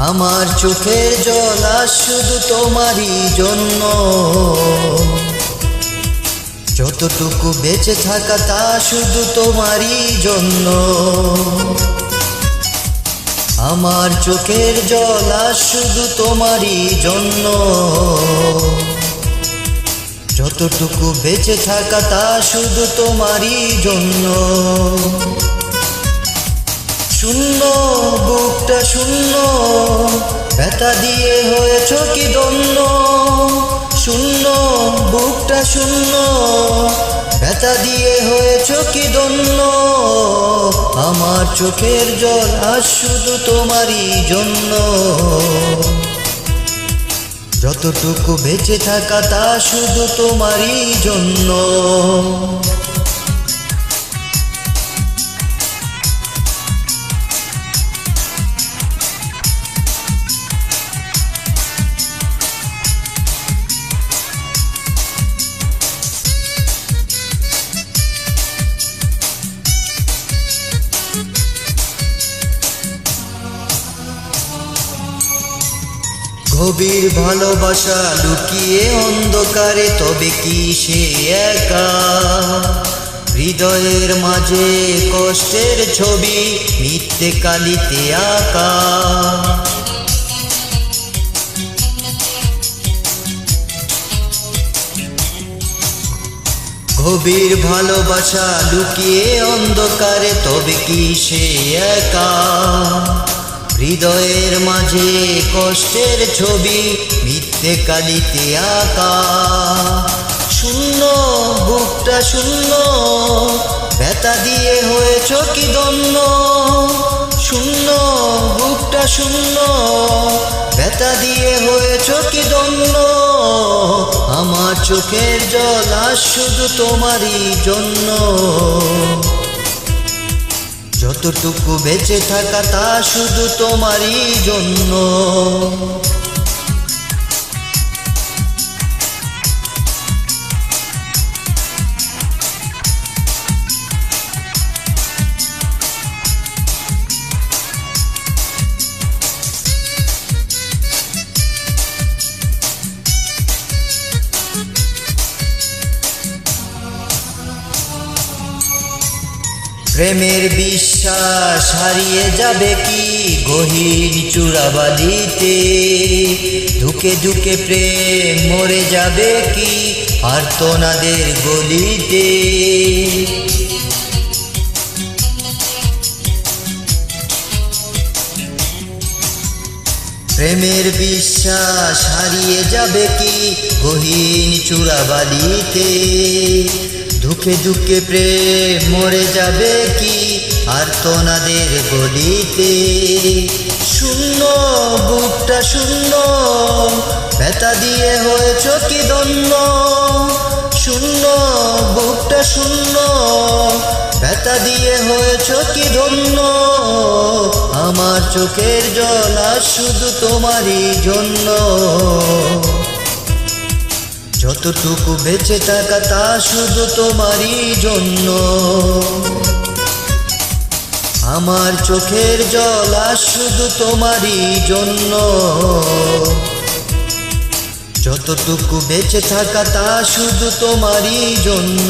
আমার চোখের জল আজ শুধু তোমারই জন্য, যতটুকু বেঁচে থাকা তা শুধু তোমারই জন্য। আমার চোখের জল আজ শুধু তোমারই জন্য, যতটুকু বেঁচে থাকা তা শুধু তোমারই জন্য। শূন্য বুকটা শূন্য, ব্যথা দিয়ে হয়েছ কি ধন্য। শূন্য বুকটা শূন্য, ব্যথা দিয়ে হয়েছ কি ধন্য। আমার চোখের জল আজ শুধু তোমারই জন্য, যতটুকু বেঁচে থাকা তা শুধু তোমারই জন্য। গভীর ভালোবাসা লুকিয়ে অন্ধকারে, তবে কি সে একা? হৃদয়ের মাঝে কষ্টের ছবি মিথ্যে কালিতে আঁকা। গভীর ভালোবাসা লুকিয়ে অন্ধকারে, তবে কি সে একা? হৃদয়ের মাঝে কষ্টের ছবি মিথ্যে কালিতে আঁকা। শূন্য বুকটা শূন্য, ব্যথা দিয়ে হয়েছ কি ধন্য। শূন্য বুকটা শূন্য, ব্যথা দিয়ে হয়েছ কি ধন্য। আমার চোখের জল আজ শুধু তোমারই জন্য, যতটুকু বেঁচে থাকা তা শুধু তোমারই জন্য। প্রেমের বিশ্বাস হারিয়ে যাবে কি গহীন চূড়াবালিতে। ধুকে ধুকে প্রেম মরে যাবে কি আর্তনাদের গলিতে। প্রেমের বিশ্বাস হারিয়ে যাবে কি গহীন চূড়াবালিতে। ধুকে ধুকে প্রেম মরে যাবে কি আর্তনাদের গলিতে। শূন্য বুকটা শূন্য, ব্যথা দিয়ে হয়েছ কি ধন্য। শূন্য বুকটা শূন্য, ব্যথা দিয়ে হয়েছ কি ধন্য। আমার চোখের জল আজ শুধু তোমারই জন্য, যতটুকু বেঁচে থাকা তা শুধু তোমারই জন্য। আমার চোখের জল আজ শুধু তোমারই জন্য, যতটুকু বেঁচে থাকা তা শুধু তোমারই জন্য।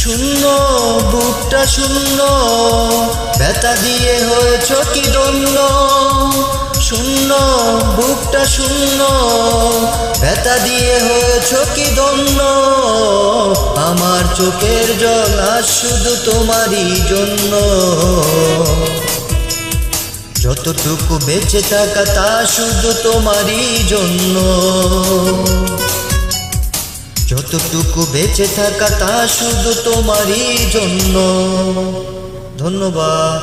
শূন্য বুকটা শূন্য, ব্যথা দিয়ে হয়েছ কি ধন্য। শূন্য বুকটা শূন্য, ব্যথা দিয়ে হয়েছ কি ধন্য। আমার চোখের জল আজ শুধু তোমারই জন্য, যতটুকু বেঁচে থাকা তা শুধু তোমারই জন্য। যতটুকু বেঁচে থাকা তা শুধু তোমারই জন্য। ধন্যবাদ।